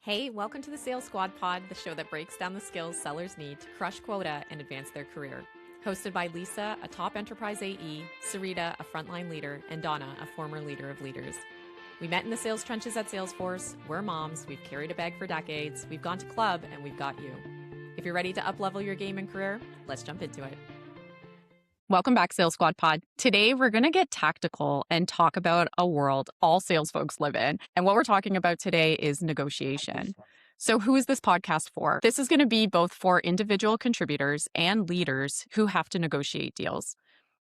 Hey, welcome to the Sales Squad Pod, the show that breaks down the skills sellers need to crush quota and advance their career. Hosted by Lisa, a top enterprise AE, Syreeta, a frontline leader, and Donna, a former leader of leaders. We met in the sales trenches at Salesforce. We're moms, we've carried a bag for decades, we've gone to club, and we've got you. If you're ready to up-level your game and career, let's jump into it. Welcome back, Sales Squad Pod. Today, we're going to get tactical and talk about a world all sales folks live in. And what we're talking about today is negotiation. So who is this podcast for? This is going to be both for individual contributors and leaders who have to negotiate deals.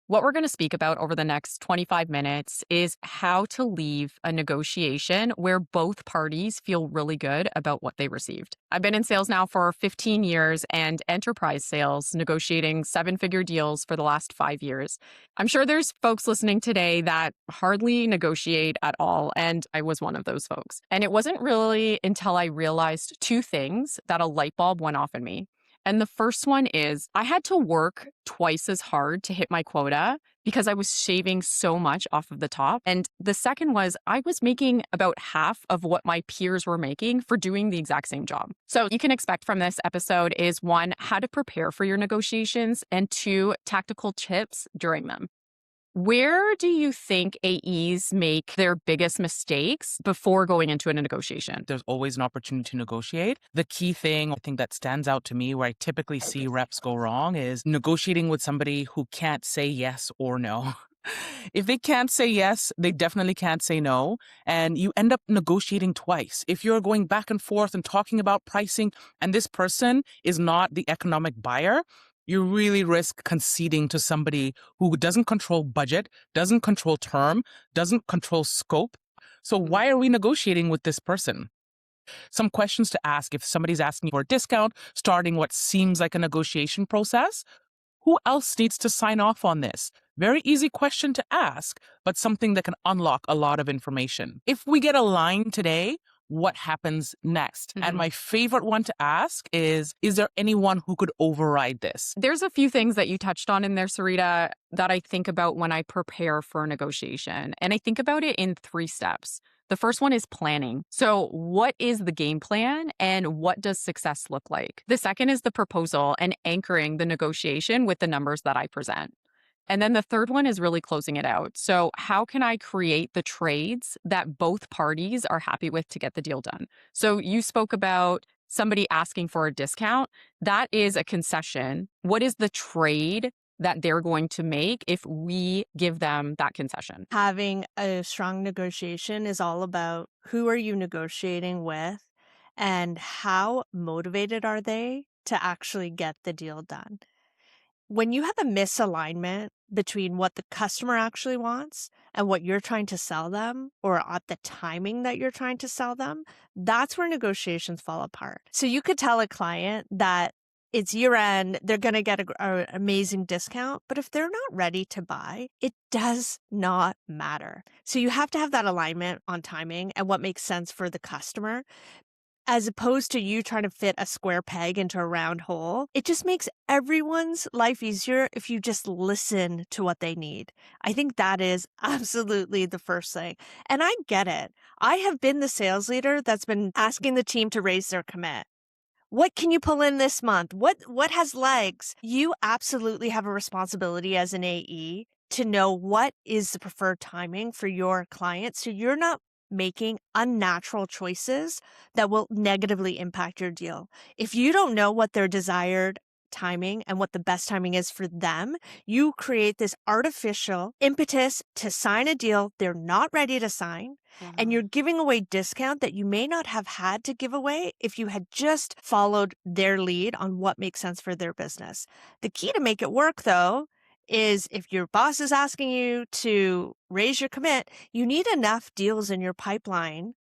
What we're going to speak about over the next 25 minutes is how to leave a negotiation where both parties feel really good about what they received. I've been in sales now for 15 years and enterprise sales, negotiating seven-figure deals for the last 5 years. I'm sure there's folks listening today that hardly negotiate at all, and I was one of those folks. And it wasn't really until I realized two things that a light bulb went off in me. And the first one is I had to work twice as hard to hit my quota because I was shaving so much off of the top. And the second was I was making about half of what my peers were making for doing the exact same job. So you can expect from this episode is 1, how to prepare for your negotiations, and 2, tactical tips during them. Where do you think AEs make their biggest mistakes before going into a negotiation? There's always an opportunity to negotiate. The key thing I think that stands out to me where I typically see reps go wrong is negotiating with somebody who can't say yes or no. If they can't say yes, they definitely can't say no. And you end up negotiating twice. If you're going back and forth and talking about pricing and this person is not the economic buyer, you really risk conceding to somebody who doesn't control budget, doesn't control term, doesn't control scope. So why are we negotiating with this person? Some questions to ask if somebody's asking for a discount, starting what seems like a negotiation process. Who else needs to sign off on this? Very easy question to ask, but something that can unlock a lot of information. If we get aligned today, what happens next? And my favorite one to ask is there anyone who could override this? There's a few things that you touched on in there, Syreeta, that I think about when I prepare for a negotiation. And I think about it in 3 steps. The first one is planning. So what is the game plan and what does success look like? The second is the proposal and anchoring the negotiation with the numbers that I present. And then the third one is really closing it out. So how can I create the trades that both parties are happy with to get the deal done? So you spoke about somebody asking for a discount. That is a concession. What is the trade that they're going to make if we give them that concession? Having a strong negotiation is all about who are you negotiating with and how motivated are they to actually get the deal done. When you have a misalignment between what the customer actually wants and what you're trying to sell them, or at the timing that you're trying to sell them, that's where negotiations fall apart. So you could tell a client that it's year end, they're going to get an amazing discount, but if they're not ready to buy, it does not matter. So you have to have that alignment on timing and what makes sense for the customer. As opposed to you trying to fit a square peg into a round hole, it just makes everyone's life easier if you just listen to what they need. I think that is absolutely the first thing. And I get it. I have been the sales leader that's been asking the team to raise their commit. What can you pull in this month? What has legs? You absolutely have a responsibility as an AE to know what is the preferred timing for your client, so you're not making unnatural choices that will negatively impact your deal. If you don't know what their desired timing and what the best timing is for them, you create this artificial impetus to sign a deal they're not ready to sign, and you're giving away discount that you may not have had to give away if you had just followed their lead on what makes sense for their business. The key to make it work, though, is if your boss is asking you to raise your commit, you need enough deals in your pipeline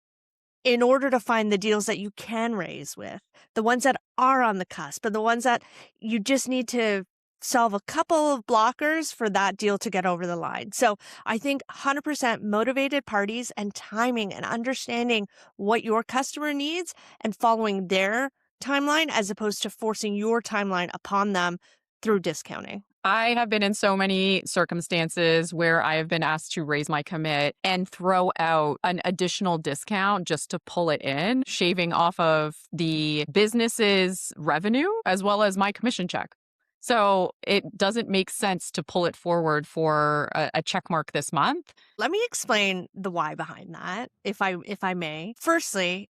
in order to find the deals that you can raise with, the ones that are on the cusp, and the ones that you just need to solve a couple of blockers for that deal to get over the line. So I think 100% motivated parties and timing and understanding what your customer needs and following their timeline as opposed to forcing your timeline upon them through discounting. I have been in so many circumstances where I have been asked to raise my commit and throw out an additional discount just to pull it in, shaving off of the business's revenue as well as my commission check. So it doesn't make sense to pull it forward for a check mark this month. Let me explain the why behind that, if I may. Firstly,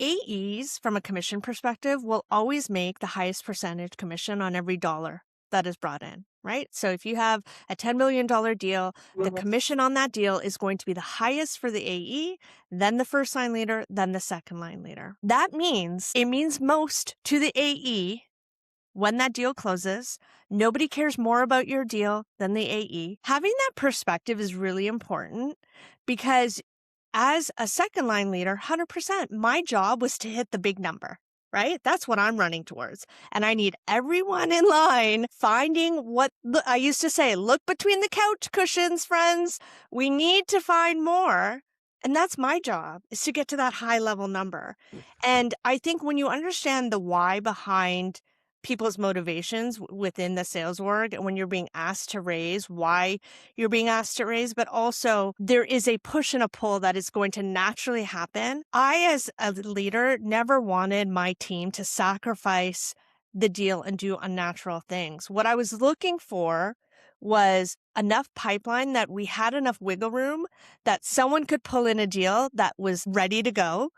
AEs from a commission perspective will always make the highest percentage commission on every dollar that is brought in, right? So if you have a $10 million deal, the commission on that deal is going to be the highest for the AE, then the first line leader, then the second line leader. That means it means most to the AE when that deal closes. Nobody cares more about your deal than the AE. Having that perspective is really important because as a second line leader, 100%, my job was to hit the big number, right? That's what I'm running towards. And I need everyone in line finding what I used to say, look between the couch cushions, friends. We need to find more. And that's my job, is to get to that high level number. And I think when you understand the why behind people's motivations within the sales org, and when you're being asked to raise, why you're being asked to raise, but also there is a push and a pull that is going to naturally happen. I, as a leader, never wanted my team to sacrifice the deal and do unnatural things. What I was looking for was enough pipeline that we had enough wiggle room that someone could pull in a deal that was ready to go,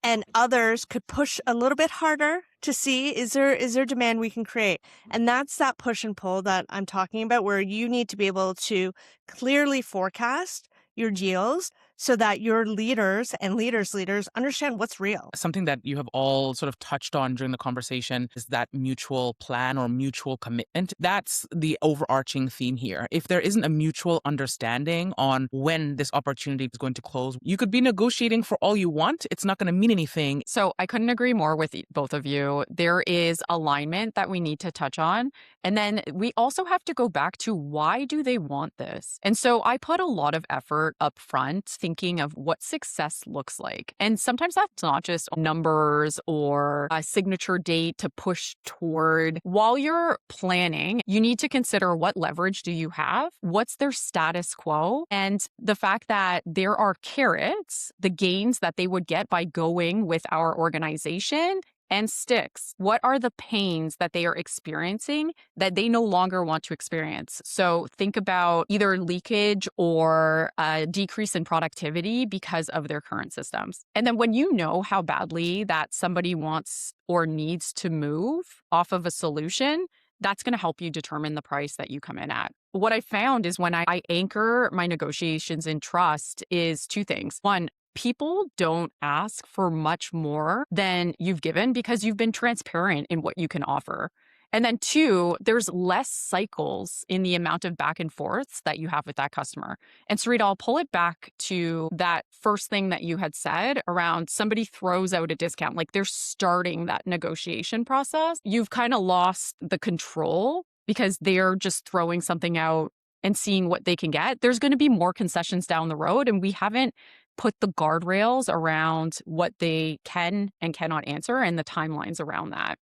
and others could push a little bit harder to see, is there demand we can create? And that's that push and pull that I'm talking about, where you need to be able to clearly forecast your deals so that your leaders and leaders understand what's real. Something that you have all sort of touched on during the conversation is that mutual plan or mutual commitment. That's the overarching theme here. If there isn't a mutual understanding on when this opportunity is going to close, you could be negotiating for all you want. It's not going to mean anything. So I couldn't agree more with both of you. There is alignment that we need to touch on. And then we also have to go back to, why do they want this? And so I put a lot of effort up front thinking of what success looks like. And sometimes that's not just numbers or a signature date to push toward. While you're planning, you need to consider, what leverage do you have? What's their status quo? And the fact that there are carrots, the gains that they would get by going with our organization, and sticks. What are the pains that they are experiencing that they no longer want to experience? So think about either leakage or a decrease in productivity because of their current systems. And then when you know how badly that somebody wants or needs to move off of a solution, that's going to help you determine the price that you come in at. What I found is, when I anchor my negotiations in trust, is two things. One, people don't ask for much more than you've given because you've been transparent in what you can offer. And then two, there's less cycles in the amount of back and forths that you have with that customer. And Syreeta, I'll pull it back to that first thing that you had said around somebody throws out a discount, like they're starting that negotiation process. You've kind of lost the control because they're just throwing something out and seeing what they can get. There's going to be more concessions down the road, and we haven't put the guardrails around what they can and cannot answer and the timelines around that.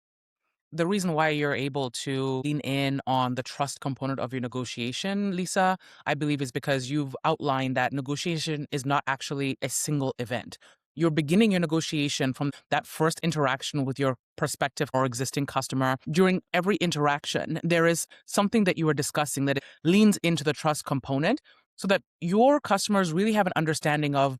The reason why you're able to lean in on the trust component of your negotiation, Lisa, I believe is because you've outlined that negotiation is not actually a single event. You're beginning your negotiation from that first interaction with your prospective or existing customer. During every interaction, there is something that you are discussing that leans into the trust component, so that your customers really have an understanding of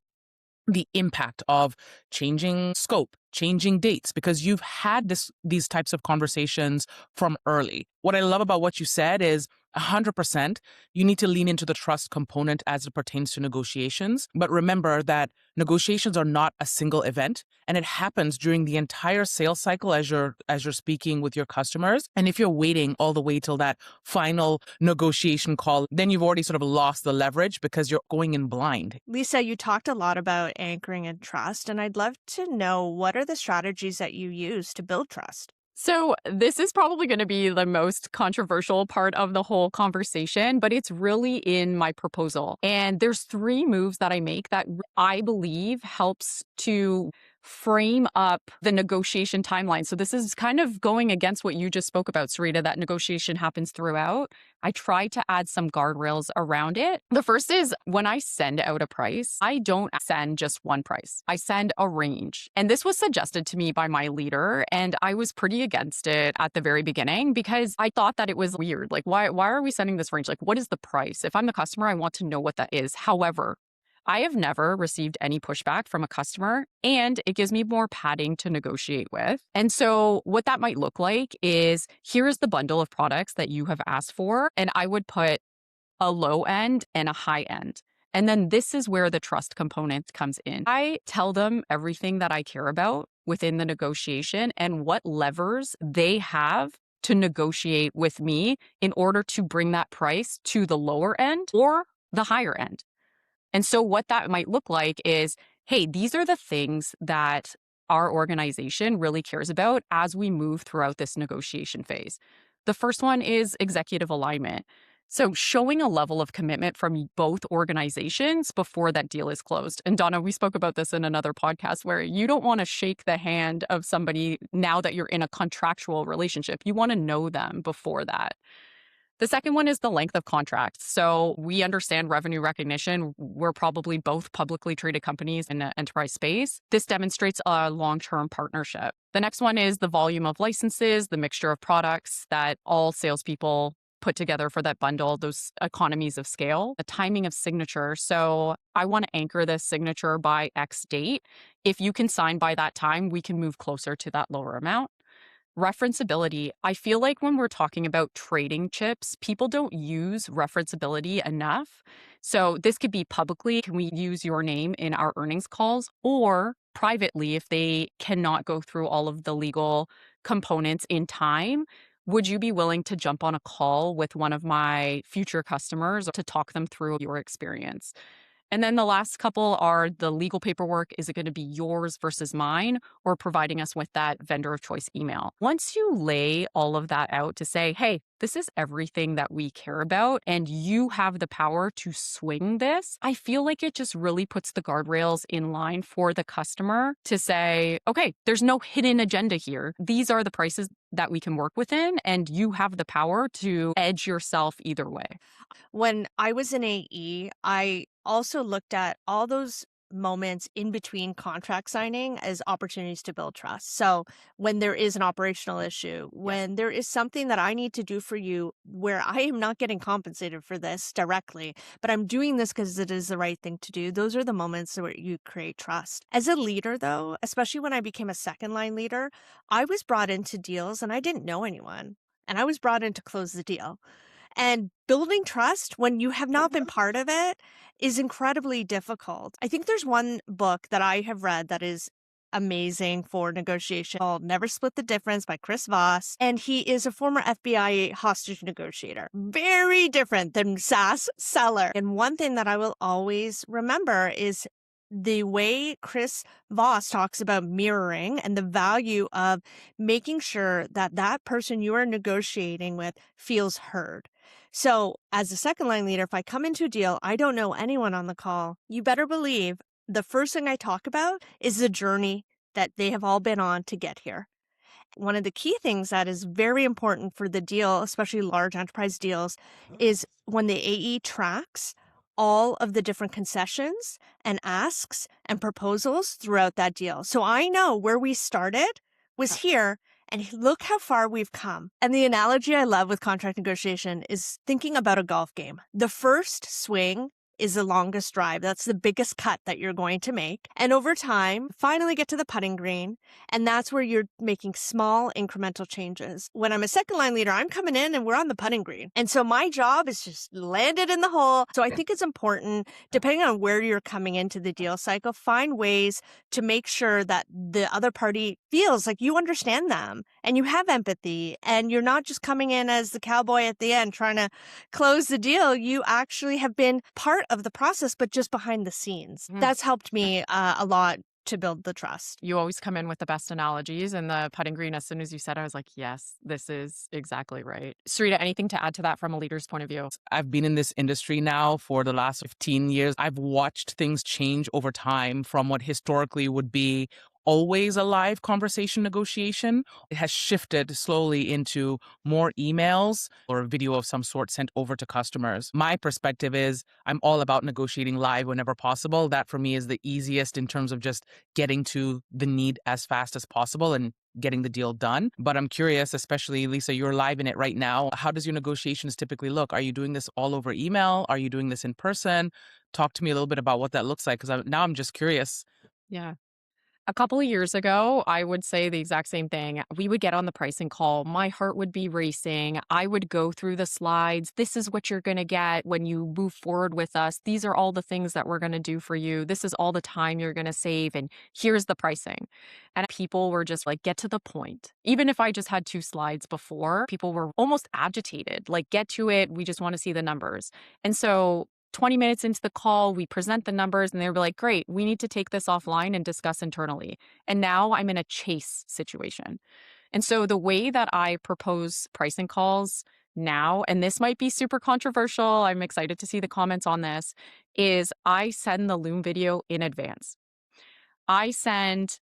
the impact of changing scope, changing dates, because you've had these types of conversations from early. What I love about what you said is 100%, you need to lean into the trust component as it pertains to negotiations. But remember that negotiations are not a single event, and it happens during the entire sales cycle as you're speaking with your customers. And if you're waiting all the way till that final negotiation call, then you've already sort of lost the leverage because you're going in blind. Lisa, you talked a lot about anchoring and trust, and I'd love to know, what are the strategies that you use to build trust? So this is probably going to be the most controversial part of the whole conversation, but it's really in my proposal. And there's 3 moves that I make that I believe helps to frame up the negotiation timeline. So this is kind of going against what you just spoke about, Syreeta, that negotiation happens throughout. I try to add some guardrails around it. The first is when I send out a price, I don't send just one price. I send a range. And this was suggested to me by my leader, and I was pretty against it at the very beginning because I thought that it was weird. Like, why are we sending this range? Like, what is the price? If I'm the customer, I want to know what that is. However, I have never received any pushback from a customer, and it gives me more padding to negotiate with. And so what that might look like is here's the bundle of products that you have asked for, and I would put a low end and a high end. And then this is where the trust component comes in. I tell them everything that I care about within the negotiation and what levers they have to negotiate with me in order to bring that price to the lower end or the higher end. And so what that might look like is, hey, these are the things that our organization really cares about as we move throughout this negotiation phase. The first one is executive alignment. So showing a level of commitment from both organizations before that deal is closed. And Donna, we spoke about this in another podcast where you don't want to shake the hand of somebody now that you're in a contractual relationship. You want to know them before that. The second one is the length of contracts. So we understand revenue recognition. We're probably both publicly traded companies in the enterprise space. This demonstrates a long-term partnership. The next one is the volume of licenses, the mixture of products that all salespeople put together for that bundle, those economies of scale, the timing of signature. So I want to anchor this signature by X date. If you can sign by that time, we can move closer to that lower amount. Referenceability. I feel like when we're talking about trading chips, people don't use referenceability enough. So this could be publicly, can we use your name in our earnings calls, or privately if they cannot go through all of the legal components in time. Would you be willing to jump on a call with one of my future customers to talk them through your experience? And then the last couple are the legal paperwork. Is it going to be yours versus mine, or providing us with that vendor of choice email? Once you lay all of that out to say, hey, this is everything that we care about, and you have the power to swing this, I feel like it just really puts the guardrails in line for the customer to say, okay, there's no hidden agenda here. These are the prices that we can work within, and you have the power to edge yourself either way. When I was in AE, I also looked at all those moments in between contract signing as opportunities to build trust. So when there is an operational issue, when there is something that I need to do for you where I am not getting compensated for this directly, but I'm doing this because it is the right thing to do, those are the moments where you create trust. As a leader, though, especially when I became a second line leader, I was brought into deals and I didn't know anyone. And I was brought in to close the deal. And building trust when you have not been part of it is incredibly difficult. I think there's one book that I have read that is amazing for negotiation called Never Split the Difference by Chris Voss. And he is a former FBI hostage negotiator. Very different than SaaS seller. And one thing that I will always remember is the way Chris Voss talks about mirroring and the value of making sure that that person you are negotiating with feels heard. So as a second line leader, if I come into a deal, I don't know anyone on the call, you better believe the first thing I talk about is the journey that they have all been on to get here. One of the key things that is very important for the deal, especially large enterprise deals, is when the AE tracks all of the different concessions and asks and proposals throughout that deal. So I know where we started was here, and look how far we've come. And the analogy I love with contract negotiation is thinking about a golf game. The first swing is the longest drive. That's the biggest cut that you're going to make. And over time, finally get to the putting green. And that's where you're making small incremental changes. When I'm a second line leader, I'm coming in and we're on the putting green. And so my job is just land it in the hole. So I think it's important, depending on where you're coming into the deal cycle, find ways to make sure that the other party feels like you understand them and you have empathy and you're not just coming in as the cowboy at the end trying to close the deal. You actually have been part of the process, but just behind the scenes. That's helped me a lot to build the trust. You always come in with the best analogies, and the putting green, as soon as you said, I was like, yes, this is exactly right. Syreeta, anything to add to that from a leader's point of view? I've been in this industry now for the last 15 years. I've watched things change over time from what historically would be always a live conversation negotiation. It has shifted slowly into more emails or a video of some sort sent over to customers. My perspective is I'm all about negotiating live whenever possible. That for me is the easiest in terms of just getting to the need as fast as possible and getting the deal done. But I'm curious, especially Lisa, you're live in it right now. How does your negotiations typically look? Are you doing this all over email? Are you doing this in person? Talk to me a little bit about what that looks like, because now I'm just curious. Yeah. A couple of years ago, I would say the exact same thing. We would get on the pricing call. My heart would be racing. I would go through the slides. This is what you're going to get when you move forward with us. These are all the things that we're going to do for you. This is all the time you're going to save. And here's the pricing. And people were just like, get to the point. Even if I just had 2 slides before, people were almost agitated. Like, get to it. We just want to see the numbers. And so 20 minutes into the call, we present the numbers and they were like, great, we need to take this offline and discuss internally. And now I'm in a chase situation. And so the way that I propose pricing calls now, and this might be super controversial, I'm excited to see the comments on this, is I send the Loom video in advance. I send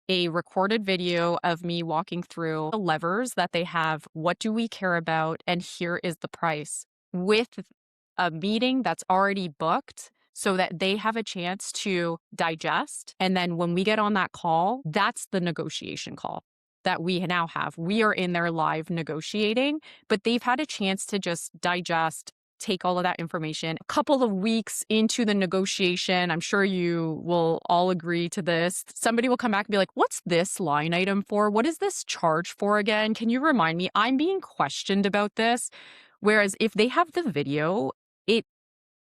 a recorded video of me walking through the levers that they have. What do we care about? And here is the price, with a meeting that's already booked so that they have a chance to digest. And then when we get on that call, that's the negotiation call that we now have. We are in there live negotiating, but they've had a chance to just digest, take all of that information. A couple of weeks into the negotiation, I'm sure you will all agree to this. Somebody will come back and be like, what's this line item for? What is this charge for again? Can you remind me? I'm being questioned about this. Whereas if they have the video, it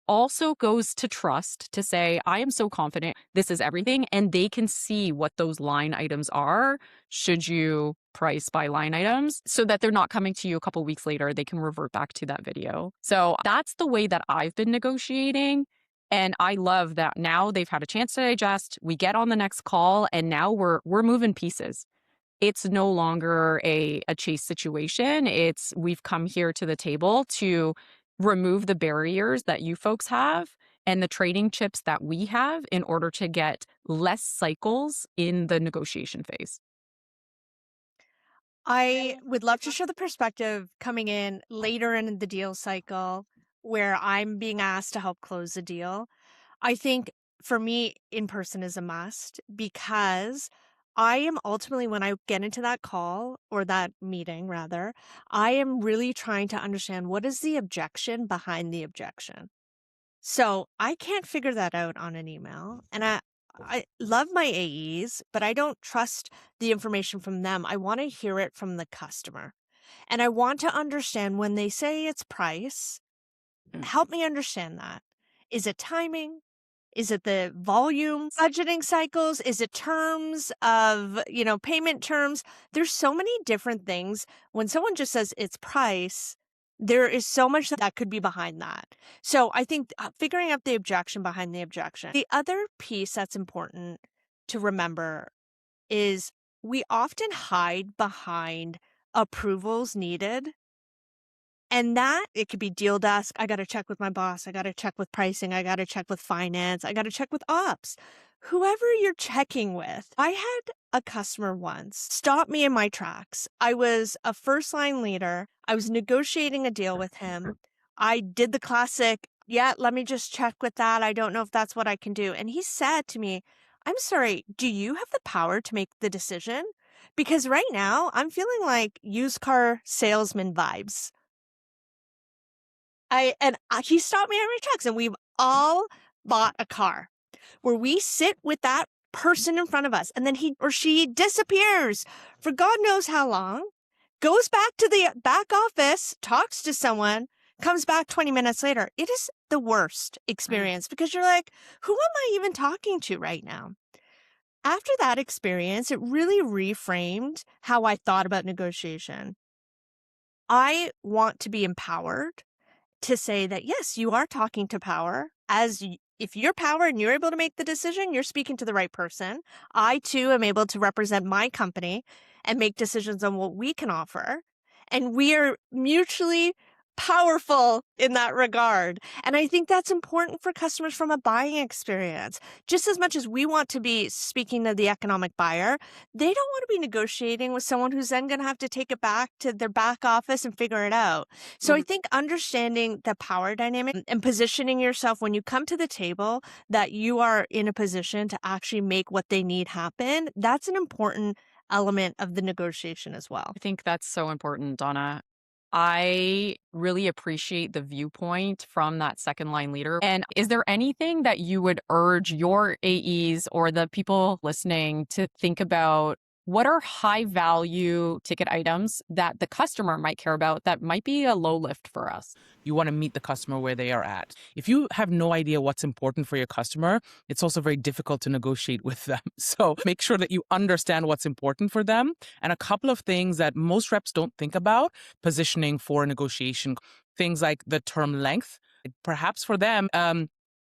also goes to trust to say, I am so confident this is everything. And they can see what those line items are should you price by line items, so that they're not coming to you a couple weeks later. They can revert back to that video. So that's the way that I've been negotiating. And I love that now they've had a chance to digest. We get on the next call and now we're moving pieces. It's no longer a chase situation. It's we've come here to the table to remove the barriers that you folks have and the trading chips that we have in order to get less cycles in the negotiation phase. I would love to share the perspective coming in later in the deal cycle where I'm being asked to help close a deal. I think for me, in person is a must, because I am ultimately, when I get into that call or that meeting, rather, I am really trying to understand what is the objection behind the objection. So I can't figure that out on an email. And I love my AEs, but I don't trust the information from them. I want to hear it from the customer. And I want to understand when they say it's price, help me understand that. Is it timing? Is it the volume, budgeting cycles? Is it terms of, payment terms? There's so many different things. When someone just says it's price, there is so much that could be behind that. So I think figuring out the objection behind the objection. The other piece that's important to remember is we often hide behind approvals needed. And that, it could be deal desk. I got to check with my boss. I got to check with pricing. I got to check with finance. I got to check with ops. Whoever you're checking with. I had a customer once stop me in my tracks. I was a first line leader. I was negotiating a deal with him. I did the classic, let me just check with that. I don't know if that's what I can do. And he said to me, I'm sorry, do you have the power to make the decision? Because right now I'm feeling like used car salesman vibes. He stopped me in my tracks, and we've all bought a car where we sit with that person in front of us, and then he or she disappears for God knows how long, goes back to the back office, talks to someone, comes back 20 minutes later. It is the worst experience because you're like, who am I even talking to right now? After that experience, it really reframed how I thought about negotiation. I want to be empowered to say that, yes, you are talking to power. If you're power and you're able to make the decision, you're speaking to the right person. I, too, am able to represent my company and make decisions on what we can offer. And we are mutually powerful in that regard. And I think that's important for customers from a buying experience. Just as much as we want to be speaking to the economic buyer, they don't want to be negotiating with someone who's then going to have to take it back to their back office and figure it out. So I think understanding the power dynamic and positioning yourself when you come to the table that you are in a position to actually make what they need happen, that's an important element of the negotiation as well. I think that's so important, Donna. I really appreciate the viewpoint from that second line leader. And is there anything that you would urge your AEs or the people listening to think about? What are high value ticket items that the customer might care about that might be a low lift for us? You want to meet the customer where they are at. If you have no idea what's important for your customer, it's also very difficult to negotiate with them. So make sure that you understand what's important for them. And a couple of things that most reps don't think about positioning for a negotiation, things like the term length. Perhaps for them,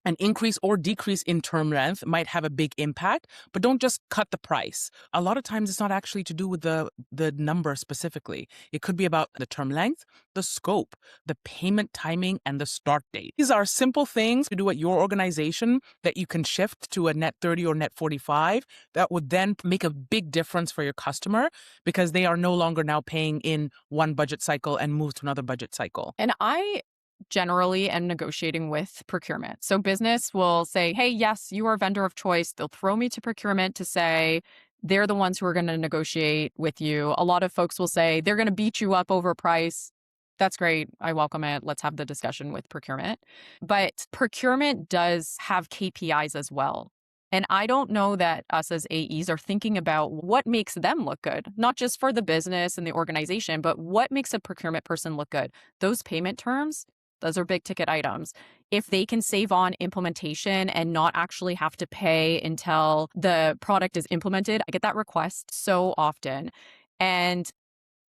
an increase or decrease in term length might have a big impact, but don't just cut the price. A lot of times it's not actually to do with the number specifically. It could be about the term length, the scope, the payment timing, and the start date. These are simple things to do at your organization that you can shift to a net 30 or net 45 that would then make a big difference for your customer because they are no longer now paying in one budget cycle and move to another budget cycle. And I generally am negotiating with procurement. So business will say, hey, yes, you are a vendor of choice. They'll throw me to procurement to say they're the ones who are going to negotiate with you. A lot of folks will say they're going to beat you up over price. That's great. I welcome it. Let's have the discussion with procurement. But procurement does have KPIs as well. And I don't know that us as AEs are thinking about what makes them look good, not just for the business and the organization, but what makes a procurement person look good. Those payment terms, those are big ticket items. If they can save on implementation and not actually have to pay until the product is implemented, I get that request so often. And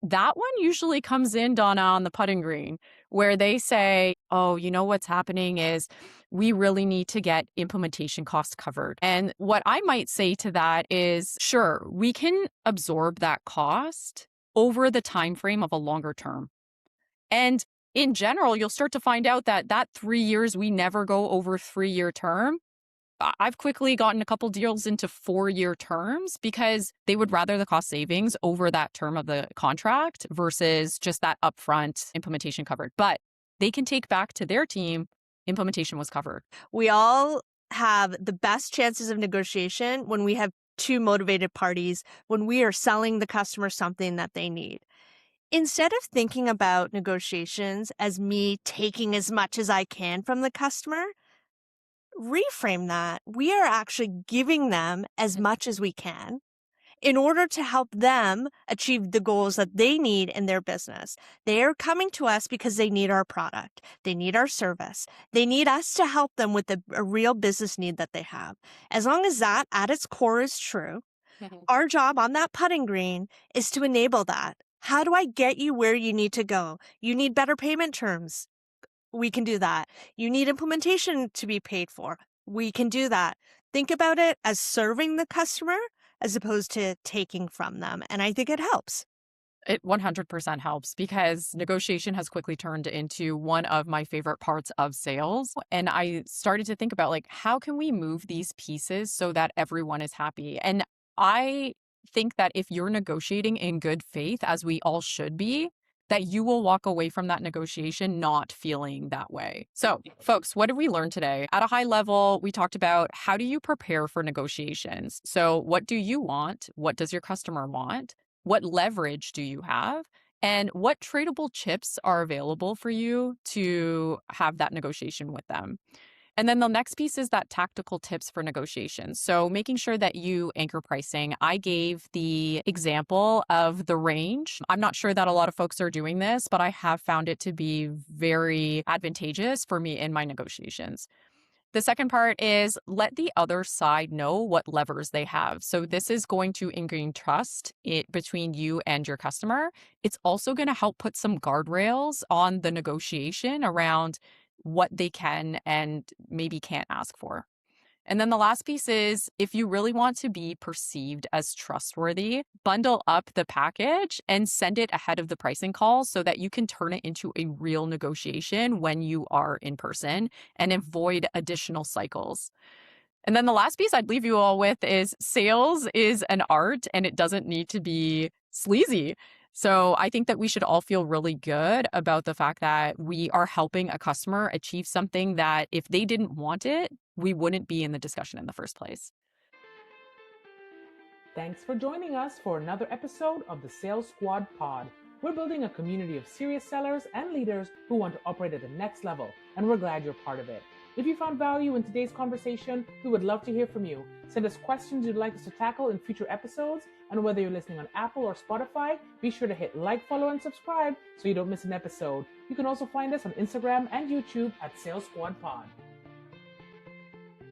that one usually comes in, Donna, on the putting green, where they say, oh, you know what's happening is we really need to get implementation costs covered. And what I might say to that is, sure, we can absorb that cost over the time frame of a longer term. And in general, you'll start to find out that 3 years, we never go over 3-year term. I've quickly gotten a couple deals into 4-year terms because they would rather the cost savings over that term of the contract versus just that upfront implementation covered. But they can take back to their team, implementation was covered. We all have the best chances of negotiation when we have two motivated parties, when we are selling the customer something that they need. Instead of thinking about negotiations as me taking as much as I can from the customer, reframe that. We are actually giving them as much as we can in order to help them achieve the goals that they need in their business. They are coming to us because they need our product. They need our service. They need us to help them with a real business need that they have. As long as that at its core is true, our job on that putting green is to enable that. How do I get you where you need to go? You need better payment terms. We can do that. You need implementation to be paid for. We can do that. Think about it as serving the customer as opposed to taking from them. And I think it helps. It 100% helps because negotiation has quickly turned into one of my favorite parts of sales. And I started to think about how can we move these pieces so that everyone is happy? And I think that if you're negotiating in good faith, as we all should be, that you will walk away from that negotiation not feeling that way. So, folks, what did we learn today? At a high level, we talked about how do you prepare for negotiations? So, what do you want? What does your customer want? What leverage do you have? And what tradable chips are available for you to have that negotiation with them? And then the next piece is that tactical tips for negotiations. So making sure that you anchor pricing. I gave the example of the range. I'm not sure that a lot of folks are doing this, but I have found it to be very advantageous for me in my negotiations. The second part is let the other side know what levers they have. So this is going to ingrain trust between you and your customer. It's also going to help put some guardrails on the negotiation around what they can and maybe can't ask for. And then the last piece is, if you really want to be perceived as trustworthy, bundle up the package and send it ahead of the pricing call so that you can turn it into a real negotiation when you are in person and avoid additional cycles. And then the last piece I'd leave you all with is sales is an art and it doesn't need to be sleazy. So I think that we should all feel really good about the fact that we are helping a customer achieve something that if they didn't want it, we wouldn't be in the discussion in the first place. Thanks for joining us for another episode of the Sales Squad Pod. We're building a community of serious sellers and leaders who want to operate at the next level, and we're glad you're part of it. If you found value in today's conversation, we would love to hear from you. Send us questions you'd like us to tackle in future episodes, and whether you're listening on Apple or Spotify, be sure to hit like, follow, and subscribe so you don't miss an episode. You can also find us on Instagram and YouTube at Sales Squad Pod.